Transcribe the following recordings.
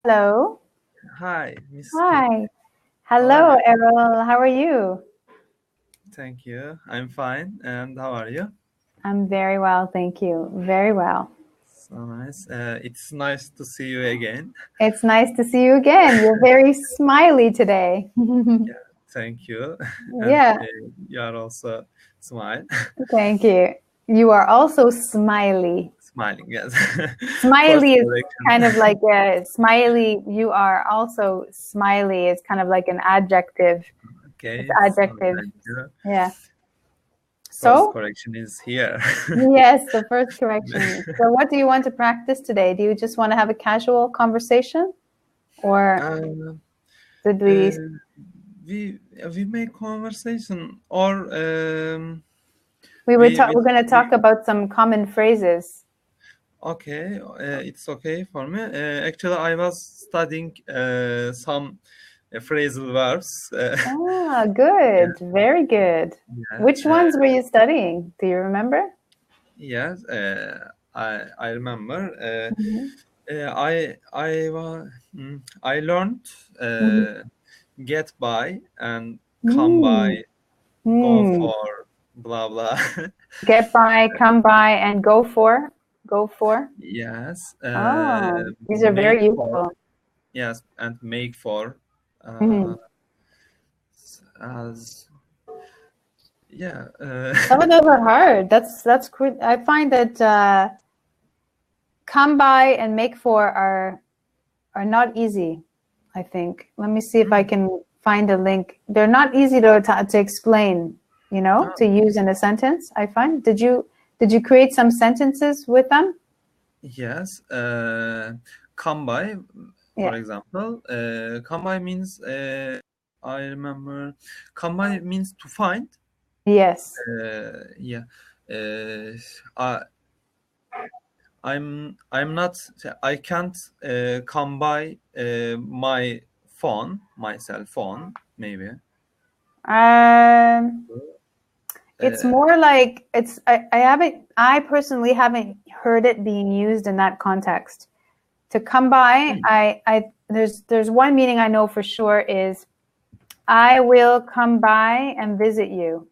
Hello. Hi, Miss Kyn. Hi. How are Hello, you? Errol. How are you? Thank you. I'm fine. And how are you? I'm very well, thank you. Very well. So nice. It's nice to see you again. It's nice to see you again. You're very smiley today. Yeah, thank you. And Yeah, you are also smile, thank you. You are also smiley. smiling. Yes. First Smiley is kind of correction. like a smiley. You are also smiley. It's kind of like an adjective. It's Okay. So adjective. thank you. Yeah. First So, correction is here. yes, the first correction. So, what do you want to practice today? Do you just want to have a casual conversation? Or Uh, did uh, we we make conversation or we're we going to talk about some common phrases. Okay, it's okay for me. Actually, I was studying some phrasal verbs. Ah, Yeah, good. Very good. yeah, Which ones were you studying? Do you remember? yes. I remember. Mhm. I learned Mhm. get by and come Mm. by, go Mm. for, blah blah. Get by, come by, and go for. Go for. Yes. Oh, these are Make very for. useful. Yes, and make for. Uh, Mhm. as Yeah. Some of those are hard. That's good. I find that come by and make for are not easy, I think. Let me see if I can find a link. They're not easy to explain, Oh, to use in a sentence, I find. Did you create some sentences with them? yes. Come by, for Yeah. example. Come by means I remember. Come by means to find. Yes. Yeah. Uh, I I'm not. I can't come by my cell phone, maybe. Um, it's Uh, more like I personally haven't heard it being used in that context. To come by, there's one meaning I know for sure is I will come by and visit you.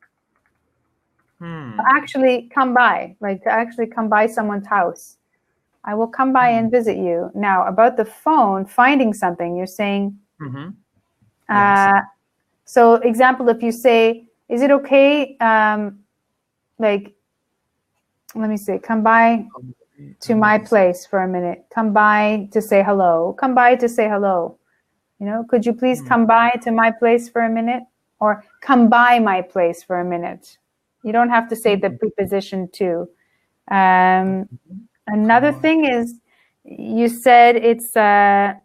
hmm. Actually come by, like to actually come by someone's house. I will come by and visit you. Now, about the phone, finding something, you're saying, Mm-hmm. Yes. so example, if you say, is it okay, like, let me see, come by Come by to and my visit. place for a minute. Come by to say hello. Come by to say hello. Could you please Hmm. come by to my place for a minute? Or come by my place for a minute. You don't have to say the preposition to. Come Another by. thing is, you said it's to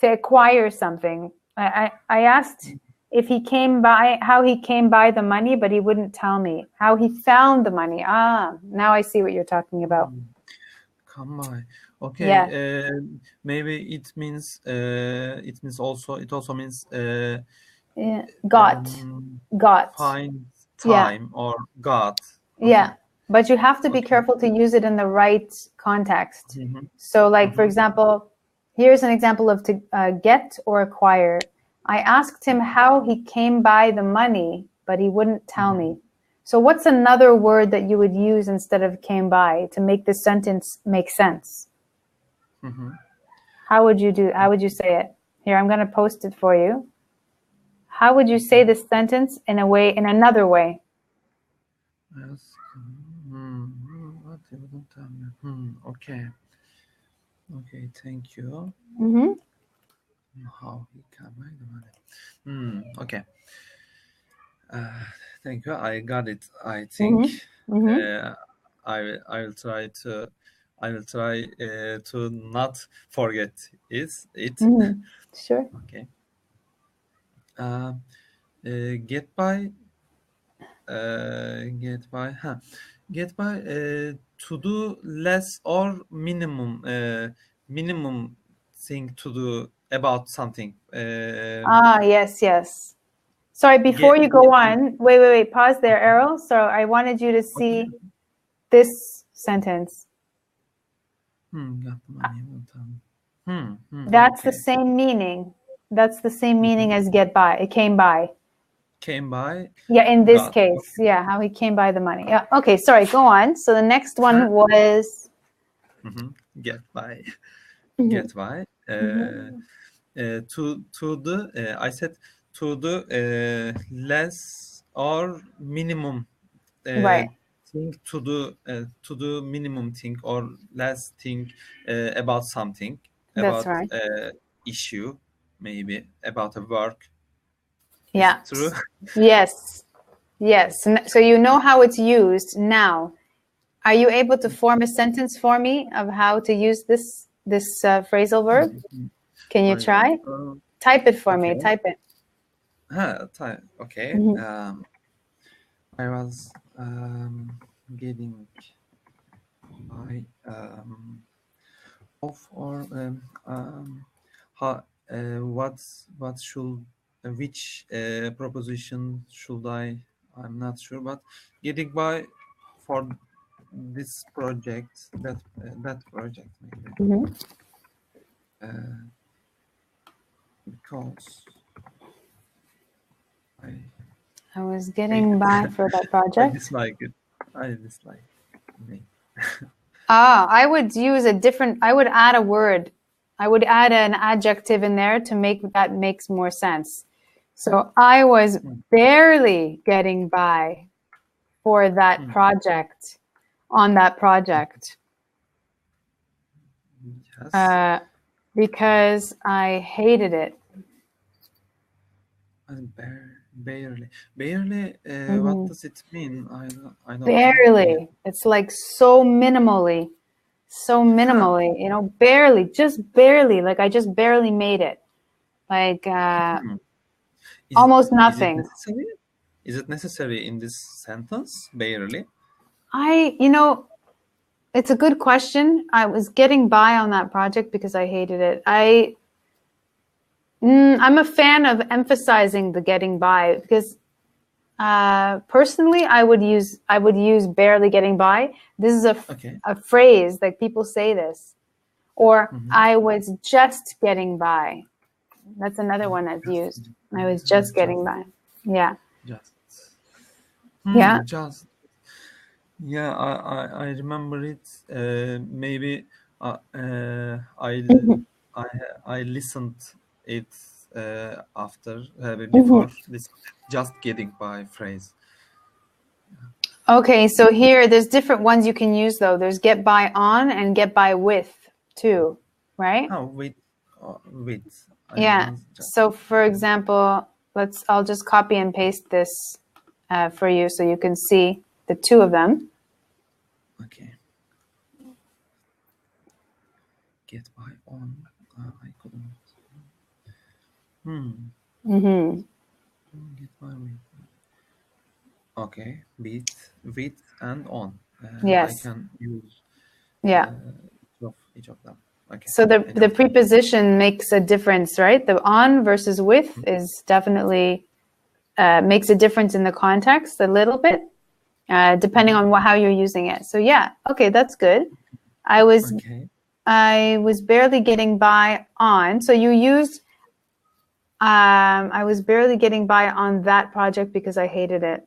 acquire something. I asked if he came by, how he came by the money, but he wouldn't tell me how he found the money. Now I see what you're talking about. Come by. Okay. Yeah, Maybe it also means yeah. Got. find Yeah, time or got. Okay. yeah. But you have to be Okay. careful to use it in the right context. Mm-hmm. So, like, for Mm-hmm. example, here's an example of to get or acquire. I asked him how he came by the money, but he wouldn't tell me. So what's another word that you would use instead of came by to make the sentence make sense? Mm-hmm. How would you say it? Here, I'm going to post it for you. How would you say this sentence in another way? Yes. What you wouldn't tell me. Okay. Okay. Thank you. Mm-hmm. How he can buy the money. Okay. Thank you. I got it. I think Mm-hmm. Mm-hmm. uh, I will try to to not forget it. Mm-hmm. Sure. Okay. Uh, get by. Get by. Huh. Get by. To do less or minimum. Minimum thing to do about something. Yes, yes. Sorry, before you go on, wait, pause there, Errol. So I wanted you to Okay. see this sentence. Got the money. Won't tell me. That's the Okay. same meaning. That's the same meaning as get by. It came by. Came by, Yeah, in this got. case. Yeah, how he came by the money. Yeah. Okay, sorry, go on. So the next one was Get by. Mhm. Get by. To the I said to the less or minimum Right. thing, to the minimum thing or less thing about something, That's about right. issue, maybe about a work. Is it Yeah. true? Yes. Yes. So you know how it's used now. Are you able to form a sentence for me of how to use this phrasal verb? Can you try? Type it for me. Okay. Type it. Okay. Mhm. I was getting by off or how, what should which proposition should I'm not sure, but getting by for this project, that project maybe Mhm. because I I was hate getting by it. for that I project. dislike it. I dislike me. I would use a different, I would add a word. I would add an adjective in there to make that makes more sense. So I was barely getting by for that project, on that project, Yes. because I hated it. And barely. What Mhm. does it mean? I don't know. Barely. It's like so minimally, Huh. barely, just barely. Like I just barely made it. Like Hmm. Is almost is it nothing. necessary? Is it necessary in this sentence? Barely. I, you know, it's a good question. I was getting by on that project because I hated it. I'm a fan of emphasizing the getting by because personally, I would use barely getting by. This is Okay. a phrase like people say this, or Mm-hmm. I was just getting by. That's another one that's used. I was just getting by. Yeah, Just. yeah. Just. Yeah, I remember it. Maybe uh, uh, I Mhm. I I listened it after Mhm. before this just getting by phrase. Okay, so here there's different ones you can use though. There's get by on and get by with too, right? Oh, wait. I Yeah. was just So for example, I'll just copy and paste this for you so you can see the two of them. okay. Get by on. I couldn't. Hmm. Mm-hmm. Get by with. Okay. With, and on. I Yes. can use Yeah. each of them. Okay. So I the got it. preposition makes a difference, right? The on versus with is definitely makes a difference in the context a little bit, depending on how you're using it. So yeah, okay, that's good. I was Okay. I was barely getting by on. So you used I was barely getting by on that project because I hated it.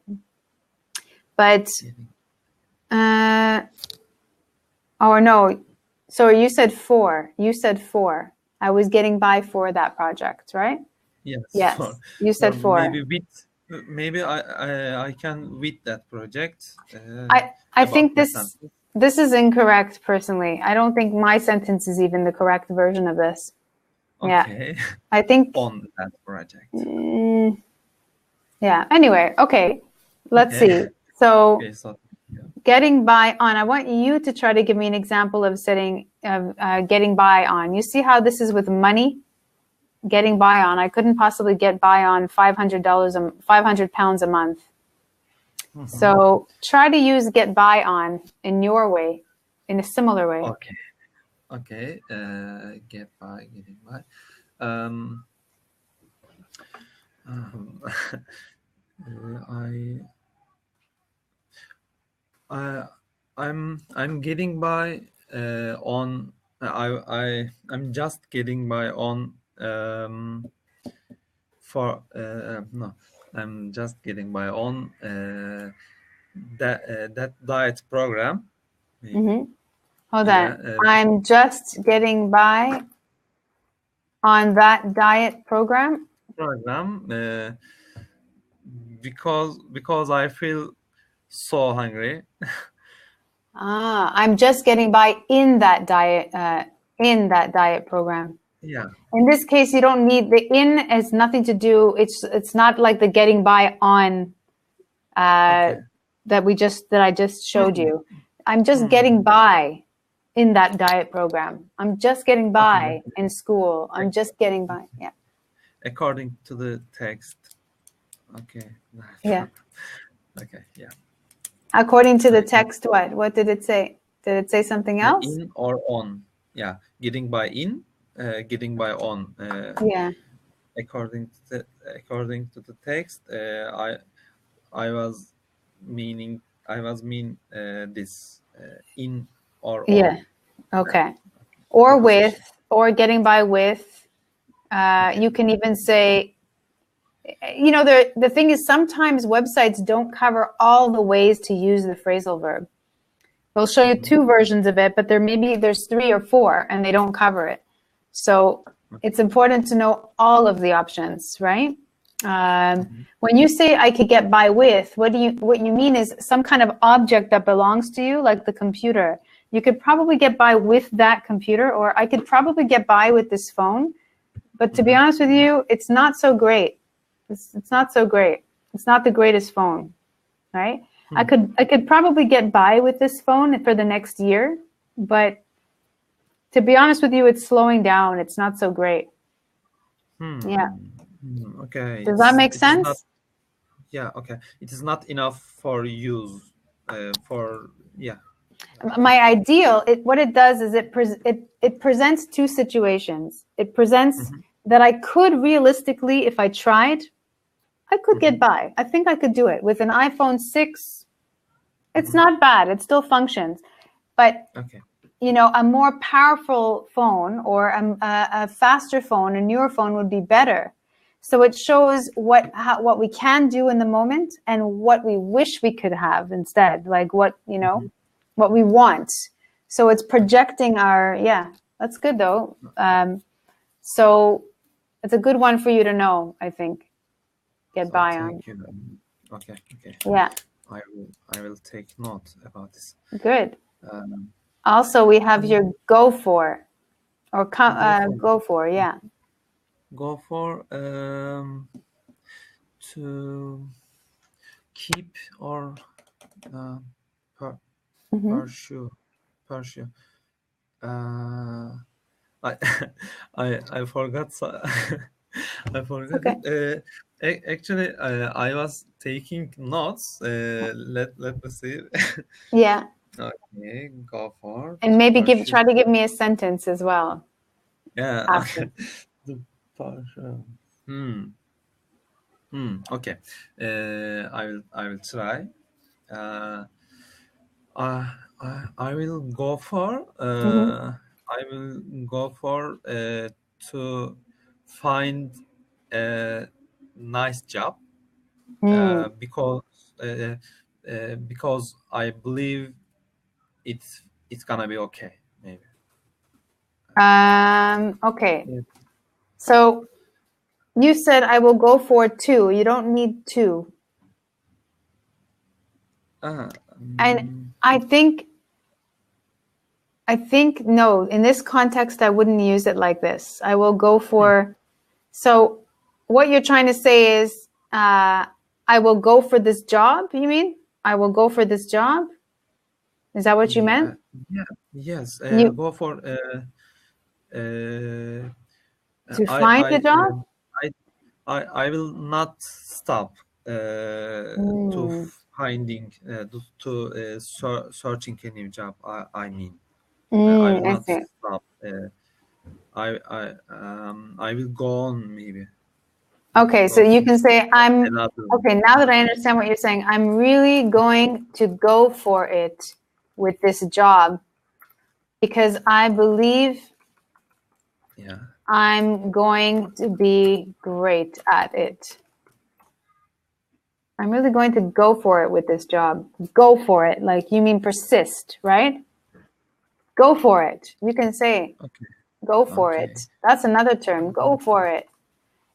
But Getting. or no, sorry, you said for. You said for. I was getting by for that project, right? Yes. For Yes, you for said for. maybe with. Maybe I can with that project I about think the sentence. this is incorrect personally. I don't think my sentence is even the correct version of this. Yeah. Okay. I think On that project. yeah. Anyway, okay. Let's Okay. see. So Okay. So yeah. getting by on. I want you to try to give me an example of getting by on. You see how this is with money? Getting by on. I couldn't possibly get by on $500 £500 a month. So try to use get by on in your way, in a similar way. Okay. Okay. Getting by. Um, um, I I I'm getting by on I'm just getting by on no, I'm just getting by on that diet program. Maybe. Mm-hmm. Hold Yeah, on. I'm just getting by on that diet program. Because I feel so hungry. I'm just getting by in that diet program. Yeah. In this case, you don't need the in has nothing to do. It's not like the getting by on Okay. that I just showed you. I'm just getting by in that diet program. I'm just getting by in school. I'm just getting by. Yeah. According to the text. Okay. Yeah. Okay. Yeah. According to the text, what? What did it say? Did it say something else? In or on? Yeah. Getting by in, getting by on. Yeah. According to the text, I was mean this in or on. Yeah. Okay. Or with, or getting by with. You can even say, the thing is sometimes websites don't cover all the ways to use the phrasal verb. They'll show you 2 versions of it, but there's 3 or 4 and they don't cover it. So it's important to know all of the options, right? When you say I could get by with, what you mean is some kind of object that belongs to you, like the computer. You could probably get by with that computer, or I could probably get by with this phone. But to be honest with you, it's not so great. It's not so great. It's not the greatest phone, right? I could probably get by with this phone for the next year, but to be honest with you, it's slowing down. It's not so great. Yeah. Okay. Does that make sense? Yeah. Okay. It is not enough for use. My ideal, what it does is it presents 2 situations. It presents that I could realistically, if I tried, I could get by. I think I could do it with an iPhone 6. It's not bad. It still functions. But, a more powerful phone or a faster phone, a newer phone would be better. So it shows what we can do in the moment and what we wish we could have instead, like what we want. So it's projecting that's good though. So it's a good one for you to know, I think. Get by on. Thank you. Okay. Yeah. I will take note about this. Good. Also, we have your go for, or go for, yeah. Go for to keep or pursue. I forgot. I forgot. Okay. Actually, I was taking notes. Let me see. Yeah. Okay, go for. And maybe try to give me a sentence as well. Yeah. After. The pursue. Okay. I will try. I will go for. I will go for to find a nice job because I believe it's gonna be okay. Maybe. Okay. Yeah. So you said I will go for 2. You don't need 2. And I think no, in this context, I wouldn't use it like this. I will go for, so what you're trying to say is, I will go for this job, you mean? I will go for this job? Is that what you meant? Yeah, yes. Go for, to find the job? I will not stop to finding, to searching a new job, I mean. I will not stop. I will go on maybe. Okay, so you can say okay, now that I understand what you're saying, I'm really going to go for it with this job because I believe I'm going to be great at it. I'm really going to go for it with this job. Go for it. Like you mean persist, right? Go for it. You can say, go for it. That's another term. Go for it.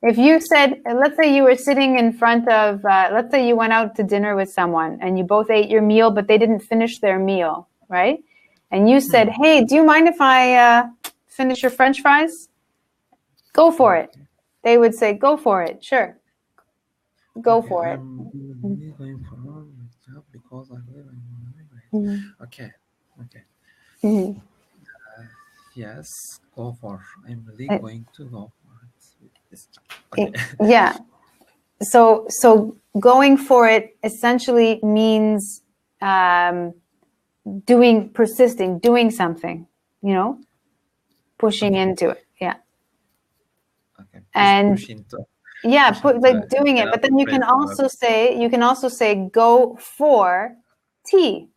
If you said, let's say you were sitting in front of, let's say you went out to dinner with someone and you both ate your meal, but they didn't finish their meal, right? And you said, hey, do you mind if I finish your French fries? Go for it. They would say, go for it. Sure. Go for it. I'm really going for a job because I live in Okay. Yes, go for. I'm really going to go for it. Yeah. So going for it essentially means persisting, doing something, you know, pushing into it. Yeah. Okay. And push into. Like doing it. But then you can also say go for tea.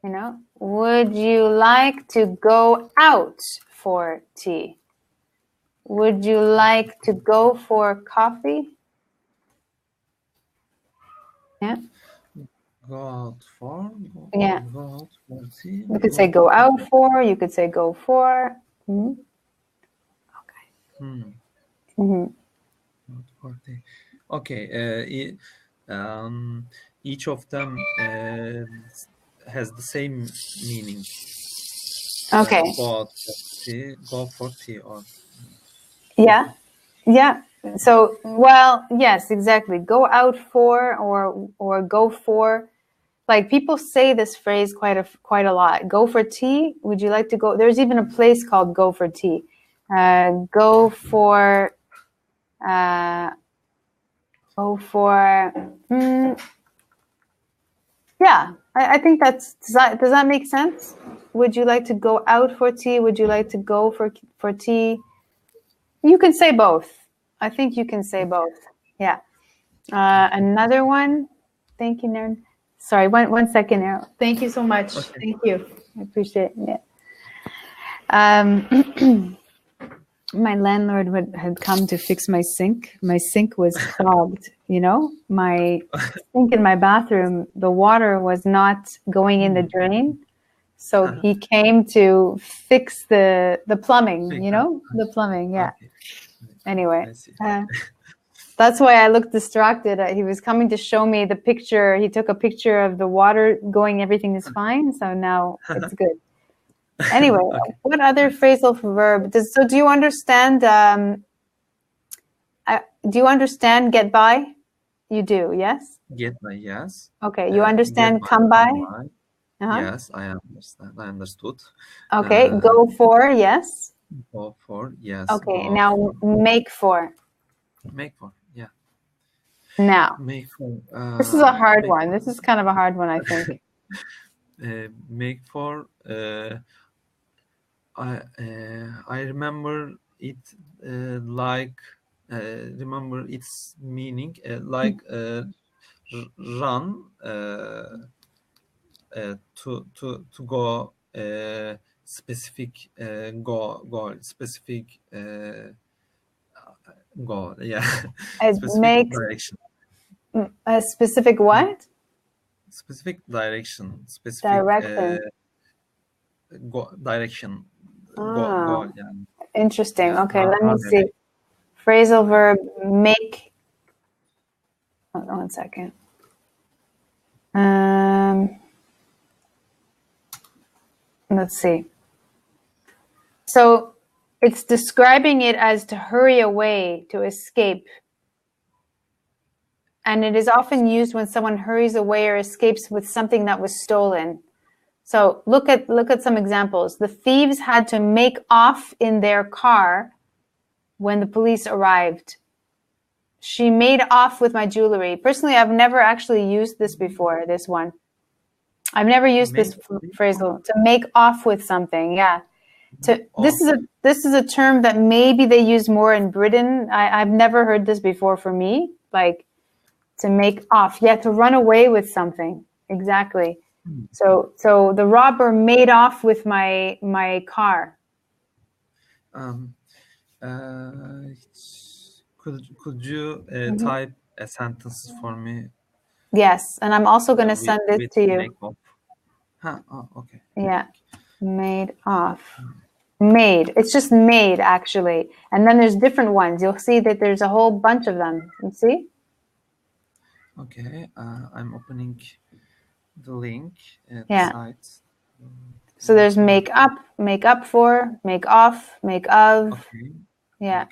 You know, would you like to go out for tea? Would you like to go for coffee? Yeah. Go out for. Go out for tea. You could say go out for. You could say go for. Okay. Okay. Each of them has the same meaning. Okay. Go for tea or. Yeah. So, well, yes, exactly. Go out for or go for. Like people say this phrase quite a lot. Go for tea. Would you like to go? There's even a place called Go for Tea. Go for. Yeah, I think does that make sense? Would you like to go out for tea? Would you like to go for tea? You can say both. I think you can say both. Yeah. Another one. Thank you, Nern. Sorry, one second, Errol. Thank you so much. Okay. Thank you. I appreciate it. My landlord had come to fix my sink. My sink was clogged, you know? My sink in my bathroom, the water was not going in the drain. So he came to fix the plumbing, you know? The plumbing, yeah. Okay. Anyway, that's why I looked distracted. He was coming to show me the picture. He took a picture of the water going, everything is fine. So now it's good. Anyway, What other phrasal verb? Do you understand? Do you understand get by? You do, yes? Get by, yes. Okay, you understand come by? Yes, I understand. I understood. Okay, go for, yes? Go for, yes. Okay, now make for. Make for, yeah. Now, make for. This is a hard one. This is kind of a hard one, I think. Make for. I remember it remember its meaning like run to go specific goal specific goal, yeah. Specific direction. A specific what? Specific direction. Direction. Goal, yeah. Interesting. Okay, let me see. Phrasal verb make. Hold on 1 second. Let's see. So it's describing it as to hurry away, to escape. And it is often used when someone hurries away or escapes with something that was stolen. So look at some examples. The thieves had to make off in their car when the police arrived. She made off with my jewelry. Personally, I've never actually used this before, this one. I've never used this phrasal, to make off with something. Yeah. This is a term that maybe they use more in Britain. I've never heard this before for me. Like to make off. Yeah, to run away with something. Exactly. So the robber made off with my car. Could you type a sentence for me? Yes, and I'm also going to send it to you. Make off. Okay. Yeah, made off. Made. It's just made, actually. And then there's different ones. You'll see that there's a whole bunch of them. You see? Okay. I'm opening the link at Yeah. the site. So there's make up for, make off, make of. Okay. Yeah.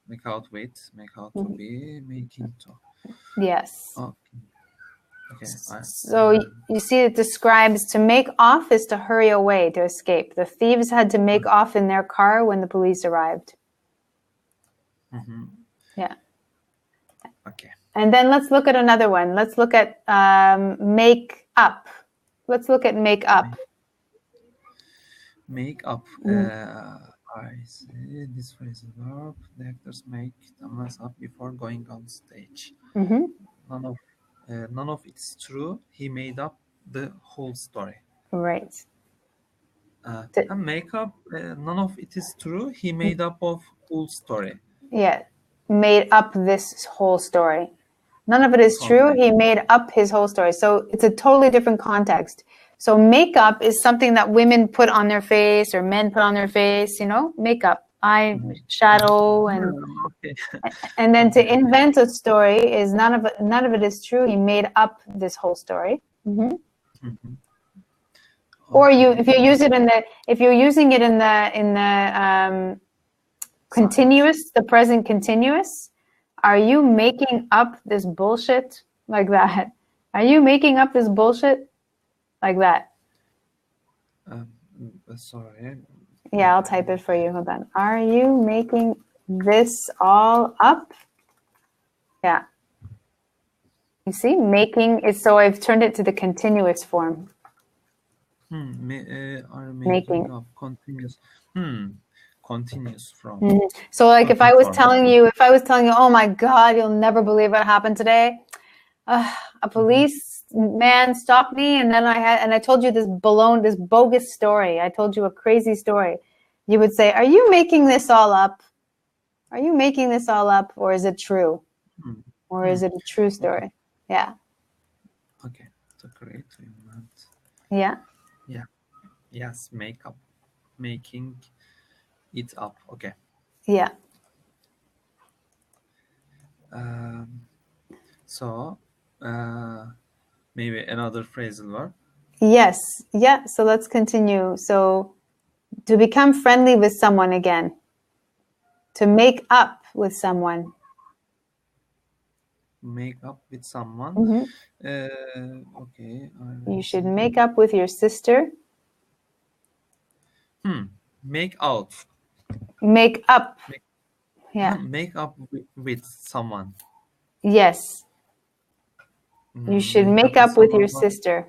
Make out with, make out to be, making to. Yes. Okay. So you see it describes to make off is to hurry away, to escape. The thieves had to make off in their car when the police arrived. Yeah. Okay. And then let's look at another one. Let's look at make up. Let's look at make up. Make up. I see this phrase is verb. The actors make the mess up before going on stage. None of it's true. He made up the whole story. Right. Make up. None of it is true. He made up of whole story. Yeah, made up this whole story. None of it is true. He made up his whole story. So it's a totally different context. So makeup is something that women put on their face or men put on their face, you know, makeup, eye shadow, and then to invent a story is none of it is true. He made up this whole story. Or if you're using it in the continuous, the present continuous, are you making up this bullshit like that? Are you making up this bullshit? Like that. Sorry. Yeah, I'll type it for you. Hold on. Are you making this all up? Yeah. You see, making is, so I've turned it to the continuous form. Making up continuous. Continuous from. So like if I was telling you, oh my God, you'll never believe what happened today. A police man stopped me, and then I told you this bogus story. I told you a crazy story. You would say, "Are you making this all up? Are you making this all up, or is it true, or is it a true story?" Okay. Yeah. Okay, so great. Yeah. Yeah. Yes, making it up. Okay. Yeah. So. Maybe another phrasal verb. Yes. Yeah. So let's continue. So to become friendly with someone again. To make up with someone. Make up with someone. Okay. You should make up with your sister. Make out. Make up. Yeah. Make up with someone. Yes. You should make up with your sister.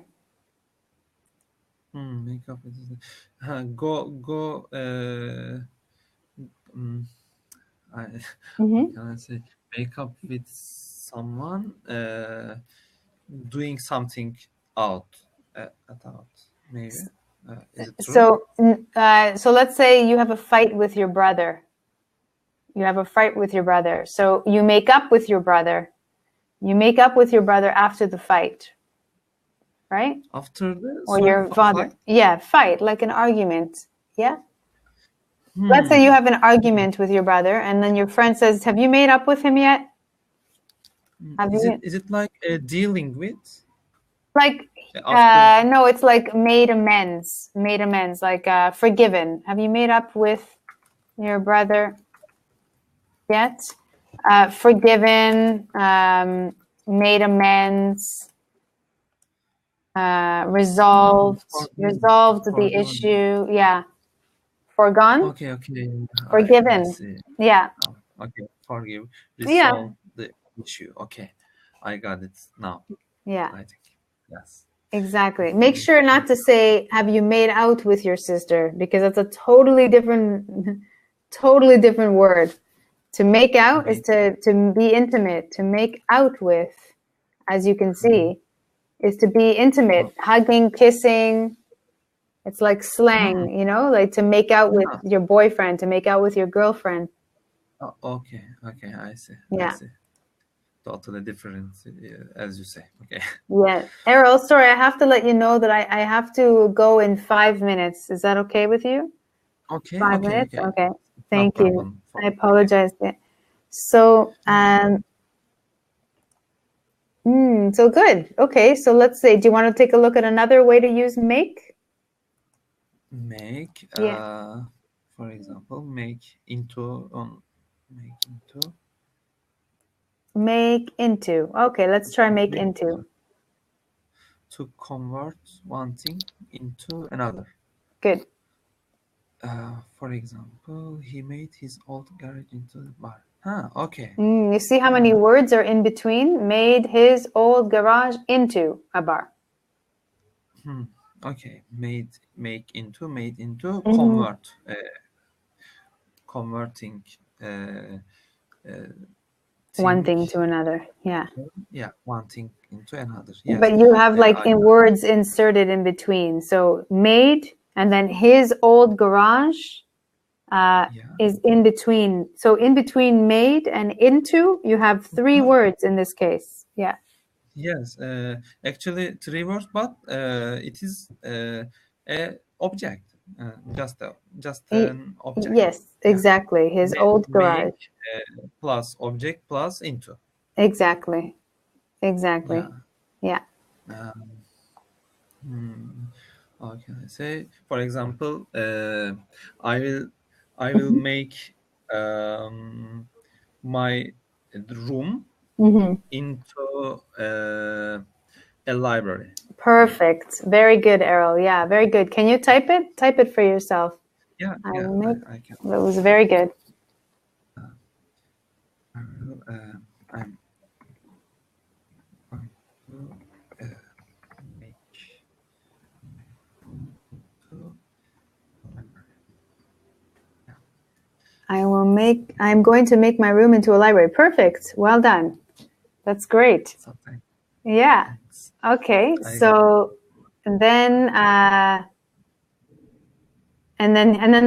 Make up with go. Can I say make up with someone? Doing something out. Maybe. Is it true? So let's say you have a fight with your brother. So you make up with your brother. You make up with your brother after the fight, right? After this? Or your father. Fight? Yeah, fight, like an argument. Yeah? Let's say you have an argument with your brother, and then your friend says, have you made up with him yet? Is it like dealing with? Like, no, it's like made amends, like forgiven. Have you made up with your brother yet? Forgiven, made amends, resolved the issue. Yeah. Forgone? Okay. Forgiven. Yeah. Okay, forgive. Resolve the issue. Okay. I got it now. Yeah. I think. Yes. Exactly. Make sure not to say, have you made out with your sister? Because that's a totally different word. To make out is to be intimate. To make out with, as you can see, is to be intimate, hugging, kissing. It's like slang, you know, like to make out with your boyfriend, to make out with your girlfriend. Oh, okay, I see. Yeah. I see. Totally different, as you say. Okay. Yeah. Errol, sorry, I have to let you know that I have to go in 5 minutes. Is that okay with you? Okay. 5 minutes? Okay. Okay. No Thank you. problem. I apologize. So, so good. Okay, so let's say, do you want to take a look at another way to use make? Make, Yeah. for example, make into. Make into. Okay, let's try make into. To convert one thing into another. Good. For example, he made his old garage into a bar. Okay. You see how many words are in between? Made his old garage into a bar. Okay. Make into, convert. Converting. One thing to another. Yeah. Yeah, one thing into another. Yes. But you have like in words inserted in between. So made and then his old garage is in between. So in between made and into, you have 3 words in this case. Yeah. Yes. Actually, 3 words, but it is a object. Just an object. Yes, exactly. His old garage. Plus object plus into. Exactly. Exactly. Yeah. How can I say? For example, I will make my room into a library. Perfect. Very good, Errol. Yeah, very good. Can you type it? Type it for yourself. Yeah, I can. That was very good. I'm I'm going to make my room into a library. Perfect. Well done. That's great. Something. Yeah. Okay. So and then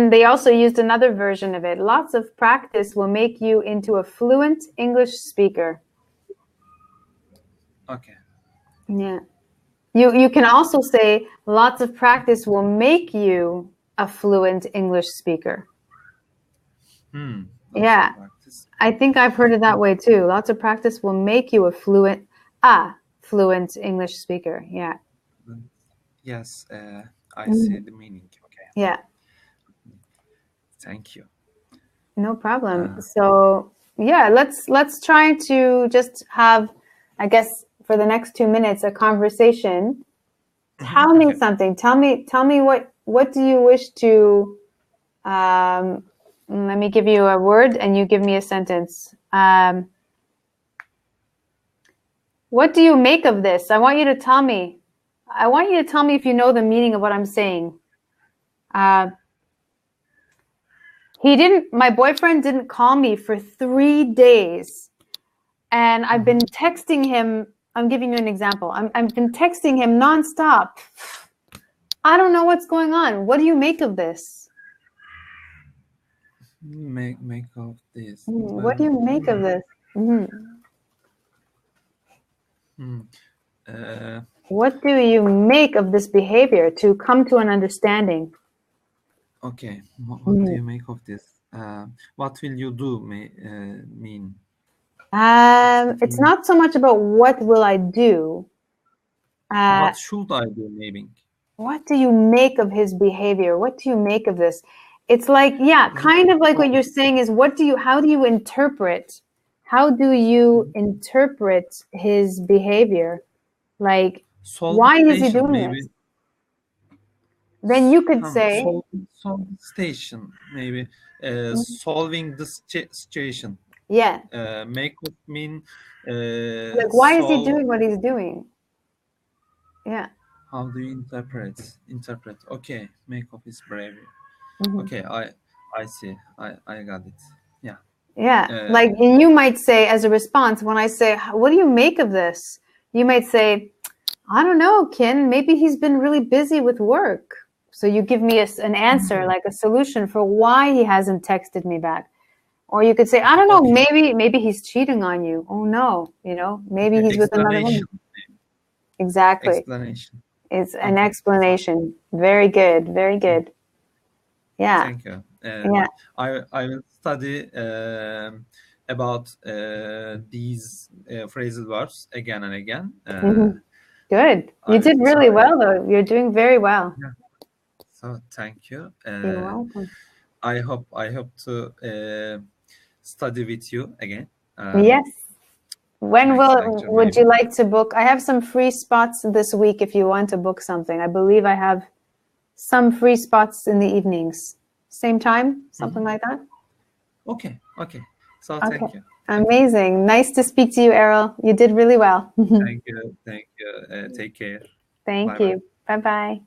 they also used another version of it. Lots of practice will make you into a fluent English speaker. Okay. Yeah. You can also say lots of practice will make you a fluent English speaker. Yeah. I think I've heard it that way too. Lots of practice will make you a fluent English speaker. Yeah. Yes, I see the meaning. Okay. Yeah. Thank you. No problem. So yeah, let's try to just have, I guess, for the next 2 minutes, a conversation. Tell me something. Tell me what do you wish to. Let me give you a word, and you give me a sentence. What do you make of this? I want you to tell me. I want you to tell me if you know the meaning of what I'm saying. My boyfriend didn't call me for 3 days. And I've been texting him. I'm giving you an example. I've been texting him nonstop. I don't know what's going on. What do you make of this? Make of this. What do you make of this? What do you make of this behavior to come to an understanding? Okay. What do you make of this? What will you do mean? It's not so much about what will I do. What should I do, maybe? What do you make of his behavior? What do you make of this? It's like, yeah, kind of like what you're saying is how do you interpret his behavior? Like, why is he doing this? Then you could say station, maybe solving the situation. Yeah. Make of mean like, why is he doing what he's doing? Yeah. How do you interpret? Okay, make of his behavior. Okay, I see. I got it. Yeah. Yeah. Like, and you might say as a response, when I say, what do you make of this? You might say, I don't know, Kyn. Maybe he's been really busy with work. So you give me an answer, like a solution for why he hasn't texted me back. Or you could say, I don't know, maybe he's cheating on you. Oh no, maybe he's with another woman. Exactly. Explanation. It's an explanation. Very good. Very good. Yeah. Thank you. Yeah. I will study about these phrasal verbs again and again. Good. You did really well, though. You're doing very well. Yeah. So thank you. You're welcome. I hope to study with you again. Yes. When would you like to book? I have some free spots this week if you want to book something. I believe I have some free spots in the evenings. Same time, something like that? Okay. So thank you. Amazing. Nice to speak to you, Errol. You did really well. Thank you. Take care. Thank you. Bye-bye.